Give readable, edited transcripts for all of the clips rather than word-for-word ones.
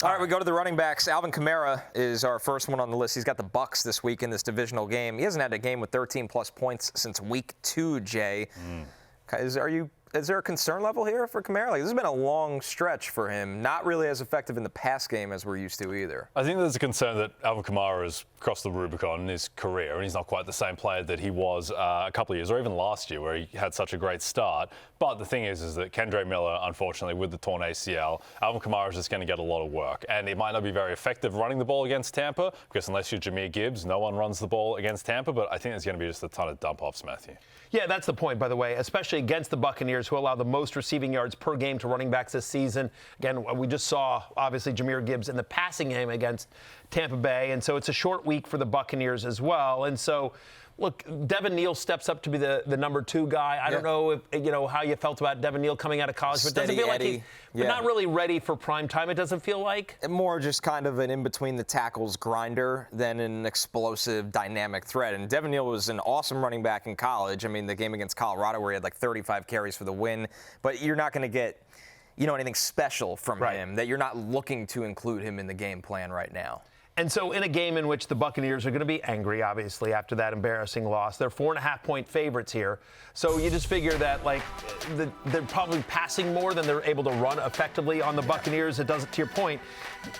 All right, we go to the running backs. Alvin Kamara is our first one on the list. He's got the Bucs this week in this divisional game. He hasn't had a game with 13-plus points since week 2, Jay. Is there a concern level here for Kamara? Like, this has been a long stretch for him. Not really as effective in the pass game as we're used to either. I think there's a concern that Alvin Kamara has crossed the Rubicon in his career, and he's not quite the same player that he was a couple of years, or even last year, where he had such a great start. But the thing is that Kendre Miller, unfortunately, with the torn ACL, Alvin Kamara is just going to get a lot of work. And it might not be very effective running the ball against Tampa, because unless you're Jahmyr Gibbs, no one runs the ball against Tampa. But I think there's going to be just a ton of dump-offs, Matthew. Yeah, that's the point, by the way, especially against the Buccaneers, who allow the most receiving yards per game to running backs this season. Again, we just saw, obviously, Jahmyr Gibbs in the passing game against Tampa Bay, and so it's a short week for the Buccaneers as well. And so, look, Devin Neal steps up to be the number 2 guy. I don't know if, how you felt about Devin Neal coming out of college, but it doesn't feel like he's not really ready for prime time. It doesn't feel like. More just kind of an in-between-the-tackles grinder than an explosive, dynamic threat. And Devin Neal was an awesome running back in college. I mean, the game against Colorado where he had like 35 carries for the win. But you're not going to get, anything special from him that you're not looking to include him in the game plan right now. And so in a game in which the Buccaneers are going to be angry, obviously, after that embarrassing loss, they're 4.5-point favorites here. So you just figure that, they're probably passing more than they're able to run effectively on the Buccaneers. It doesn't, to your point,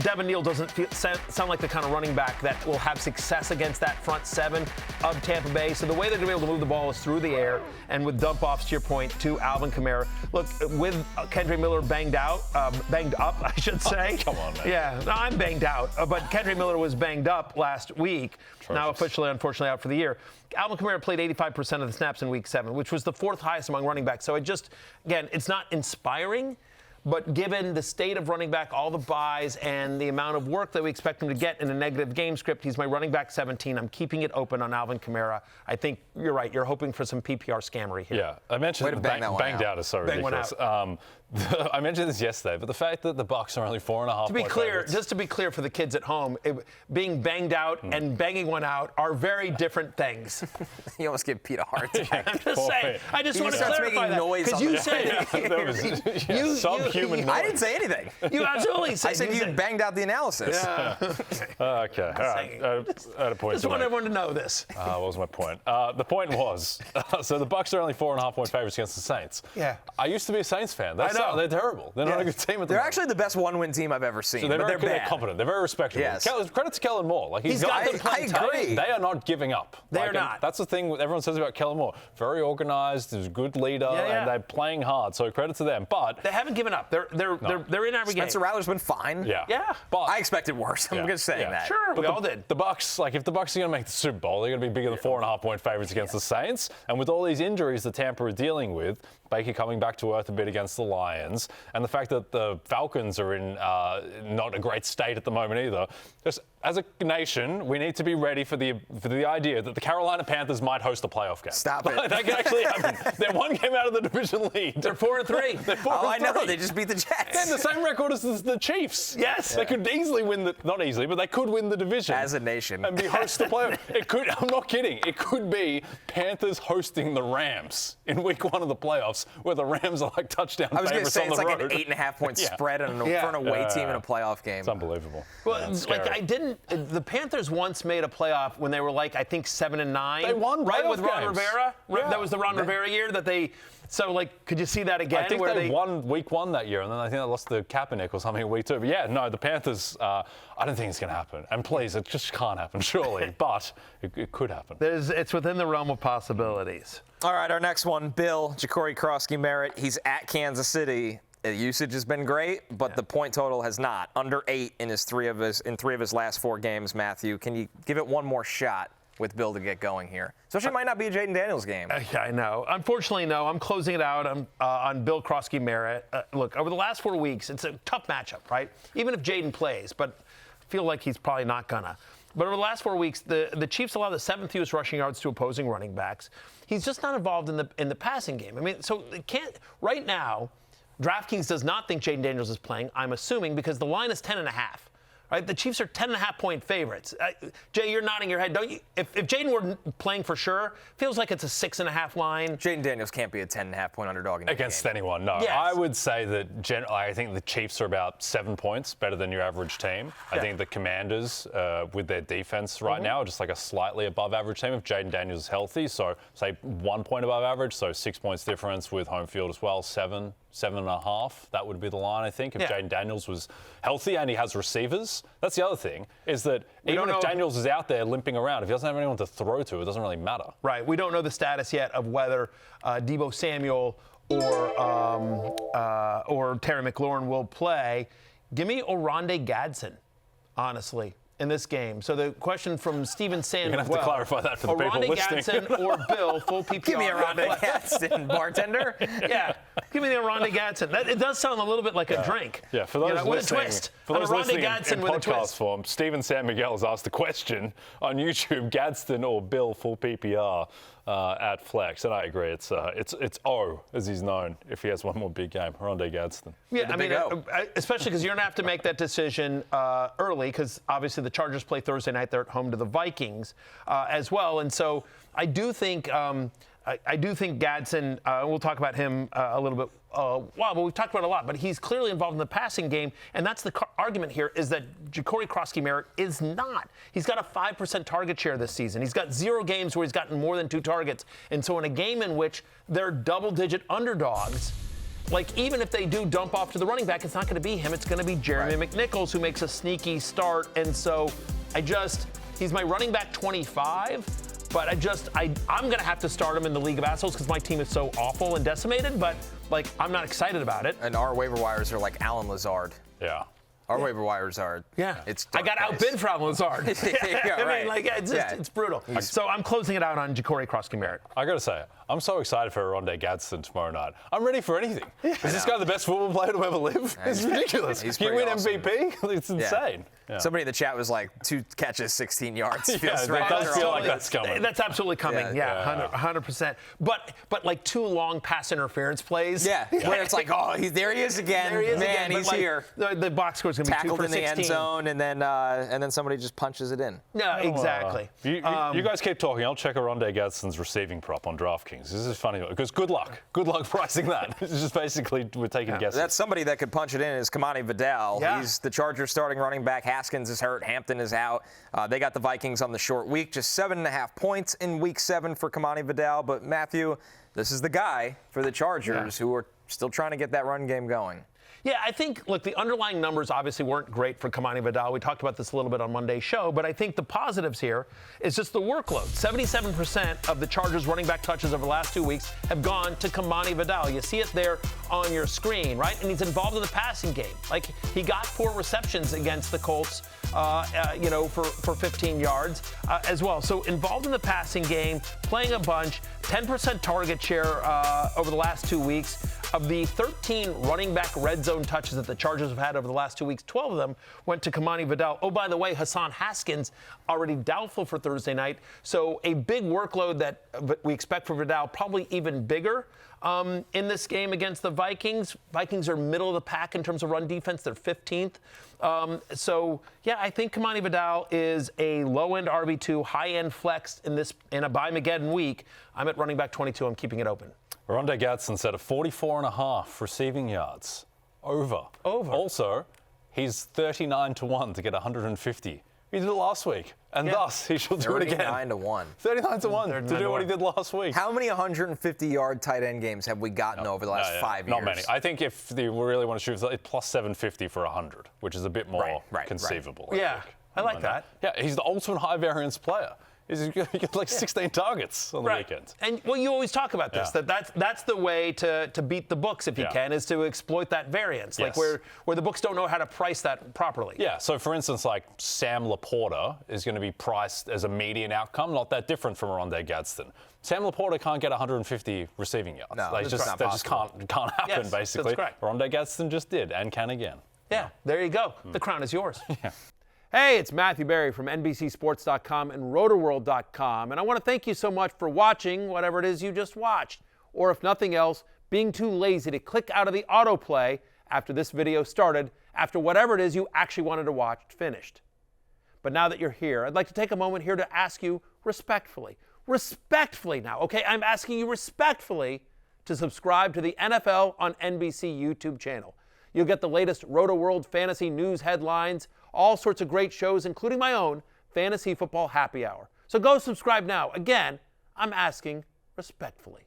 Devin Neal doesn't sound like the kind of running back that will have success against that front 7 of Tampa Bay. So the way they're going to be able to move the ball is through the air and with dump-offs, to your point, to Alvin Kamara. Look, with Kendre Miller banged up, I should say. Come on, man. Yeah, no, I'm banged out. But Kendre Miller was banged up last week. Atrocious. Now officially, unfortunately, out for the year. Alvin Kamara played 85% of the snaps in week 7, which was the 4th highest among running backs. So again, it's not inspiring, but given the state of running back, all the buys, and the amount of work that we expect him to get in a negative game script, he's my running back 17. I'm keeping it open on Alvin Kamara. I think you're right. You're hoping for some PPR scammery here. Yeah, I mentioned banged out is so ridiculous. I mentioned this yesterday, but the fact that the Bucs are only 4.5 To be clear, just to be clear for the kids at home, being banged out and banging one out are very different things. You almost give Pete a heart attack. I'm just saying. I just want to clarify that. Because you said it. Subhuman noise. I didn't say anything. You absolutely said. I said you banged out the analysis. Yeah. Okay. All right. I had a point. Just want everyone to know this. What was my point? The point was, so the Bucs are only 4.5-point favorites against the Saints. Yeah. I I used to be a Saints fan. I know. They're terrible. They're not a good team at the They're moment. actually the best one-win team I've ever seen. So they're bad. They're competent. They're very respectable. Yes. Credit to Kellen Moore. Like He's got them playing tough. I agree. They are not giving up. They're not. That's the thing everyone says about Kellen Moore. Very organized. He's a good leader, and they're playing hard. So credit to them. But they haven't given up. They're in every game. Spencer Rattler's been fine. Yeah. But I expected worse. I'm just saying that. Sure, but we all did. The Bucs, if the Bucs are going to make the Super Bowl, they're going to be bigger than 4.5-point favorites against the Saints. And with all these injuries that Tampa are dealing with, Baker coming back to earth a bit against the Lions, and the fact that the Falcons are in not a great state at the moment either. Just as a nation, we need to be ready for the idea that the Carolina Panthers might host a playoff game. Stop it. That can actually happen. They're one game out of the division lead. They're 4-3. I know. They just beat the Jets. They have the same record as the Chiefs. Yes. They could easily win not easily, but they could win the division. As a nation. And be host the playoff. I'm not kidding. It could be Panthers hosting the Rams in week 1 of the playoffs, where the Rams are like touchdown favorites on the road. I was going to say, it's like an 8.5-point spread for an away team in a playoff game. It's unbelievable. Well, the Panthers once made a playoff when they were I think 7-9. They won right with Ron games. Rivera. Yeah. That was the Ron Rivera year that they. So, could you see that again? I think they won week 1 that year, and then I think they lost to Kaepernick or something in week 2. But yeah, no, the Panthers, I don't think it's going to happen. And please, it just can't happen, surely. But it could happen. It's within the realm of possibilities. All right, our next one, Bill Croskey-Merritt. He's at Kansas City. The usage has been great, but the point total has not. Under 8 in three of his last 4 games, Matthew. Can you give it one more shot with Bill to get going here? Especially it might not be a Jaden Daniels game. Yeah, I know. Unfortunately, no. I'm closing it out on Bill Croskey-Merritt. Look, over the last 4 weeks, it's a tough matchup, right? Even if Jaden plays, but I feel like he's probably not gonna. But over the last 4 weeks, the Chiefs allow the 7th fewest rushing yards to opposing running backs. He's just not involved in the passing game. I mean, so it can't right now. DraftKings does not think Jaden Daniels is playing, I'm assuming, because the line is 10.5. right? The Chiefs are 10.5-point favorites. Jay, you're nodding your head. Don't you? If Jaden were playing for sure, feels like it's a 6.5 line. Jaden Daniels can't be a 10.5-point underdog in against game. anyone. No, Yes. I would say that I think the Chiefs are about 7 points better than your average team. I think the Commanders, with their defense right now, are just like a slightly above average team if Jaden Daniels is healthy. So say 1 point above average, so 6 points difference with home field as well. 7.5. That would be the line, I think, if Jaden Daniels was healthy and he has receivers. That's the other thing, is that even if Daniels is out there limping around, if he doesn't have anyone to throw to, it doesn't really matter. Right. We don't know the status yet of whether Deebo Samuel or Terry McLaurin will play. Give me Oronde Gadsden, honestly, in this game. So the question from Steven Sand. You're going to have to clarify that for the people listening. Gadsden or Bill, full PPR. Give me Oronde Gadsden, bartender. Yeah, give me the Oronde Gadsden. It does sound a little bit like a drink. Yeah, for those with listening, a twist. for those listening in with a podcast twist. form, Stephen San Miguel has asked the question on YouTube: Gadsden or Bill, full PPR at flex, and I agree. It's O as he's known if he has one more big game. Oronde Gadsden. Yeah, I mean, especially because you're going to have to make that decision early, because obviously the Chargers play Thursday night. They're at home to the Vikings as well, and so I do think Gadsden. We'll talk about him a little bit. But we've talked about it a lot. But he's clearly involved in the passing game, and that's the argument here: is that Ja'Cory Croskey-Merritt is not. He's got a 5% target share this season. He's got 0 games where he's gotten more than 2 targets, and so in a game in which they're double-digit underdogs. Like, even if they do dump off to the running back, it's not going to be him. It's going to be Jeremy McNichols, who makes a sneaky start. And so he's my running back 25, but I'm going to have to start him in the League of Assholes because my team is so awful and decimated, but, like, I'm not excited about it. And our waiver wires are like Alan Lazard. Yeah. Our waiver wires are. Yeah. It's I got outbid for Alan Lazard. Yeah, it's brutal. So I'm closing it out on Ja'Cory Croskey-Merritt. I got to say, I'm so excited for Oronde Gadsden tomorrow night. I'm ready for anything. Is this guy the best football player to ever live? It's ridiculous. He win awesome. MVP? It's insane. Yeah. Somebody in the chat was like, 2 catches, 16 yards. Yeah, Feels it right. does feel like that's coming. That's absolutely coming. Yeah, 100%. But like 2 long pass interference plays. Yeah, where it's like, there he is again. There he is again. He's here. The box score is going to be 2 Tackled for in the 16. end zone, and then somebody just punches it in. Yeah, exactly. You guys keep talking. I'll check Oronde Gadsden's receiving prop on DraftKings. This is funny because good luck pricing that. It's just basically we're taking guesses. That's somebody that could punch it in is Kimani Vidal. Yeah. He's the Chargers starting running back. Haskins is hurt. Hampton is out. They got the Vikings on the short week. Just 7.5 points in week 7 for Kimani Vidal. But Matthew, this is the guy for the Chargers who are still trying to get that run game going. Yeah, I think, look, the underlying numbers obviously weren't great for Kimani Vidal. We talked about this a little bit on Monday's show, but I think the positives here is just the workload. 77% of the Chargers running back touches over the last 2 weeks have gone to Kimani Vidal. You see it there on your screen, right? And he's involved in the passing game. Like, he got 4 receptions against the Colts, for 15 yards as well. So involved in the passing game, playing a bunch, 10% target share over the last 2 weeks. Of the 13 running back red zone touches that the Chargers have had over the last 2 weeks, 12 of them went to Kimani Vidal. Oh, by the way, Hassan Haskins already doubtful for Thursday night. So a big workload that we expect for Vidal, probably even bigger in this game against the Vikings. Vikings are middle of the pack in terms of run defense. They're 15th. I think Kimani Vidal is a low-end RB2, high-end flex in a Buy-Mageddon week. I'm at running back 22. I'm keeping it open. Oronde Gadsden set a 44.5 receiving yards. Over. Also, he's 39-1 to get 150. He did it last week, and thus he shall do it again. 39-1. 39-1 to do what he did last week. How many 150-yard tight end games have we gotten over the last 5 years? Not many. I think if they really want to shoot, it's plus 750 for 100, which is a bit more conceivable. Yeah, I like that. Yeah, he's the ultimate high variance player. He gets like 16 targets on the weekend. And you always talk about this, that's the way to beat the books if you can, is to exploit that variance, like where the books don't know how to price that properly. Yeah, so for instance, like Sam Laporta is going to be priced as a median outcome, not that different from Oronde Gadsden. Sam Laporta can't get 150 receiving yards. No, that just can't happen, basically. That's correct. Oronde Gadsden just did and can again. Yeah, there you go. The crown is yours. Hey, it's Matthew Berry from NBCSports.com and RotoWorld.com, and I want to thank you so much for watching whatever it is you just watched, or if nothing else, being too lazy to click out of the autoplay after this video started, after whatever it is you actually wanted to watch finished. But now that you're here, I'd like to take a moment here to ask you respectfully now, okay? I'm asking you respectfully to subscribe to the NFL on NBC YouTube channel. You'll get the latest Roto-World fantasy news headlines, all sorts of great shows, including my own Fantasy Football Happy Hour. So go subscribe now. Again, I'm asking respectfully.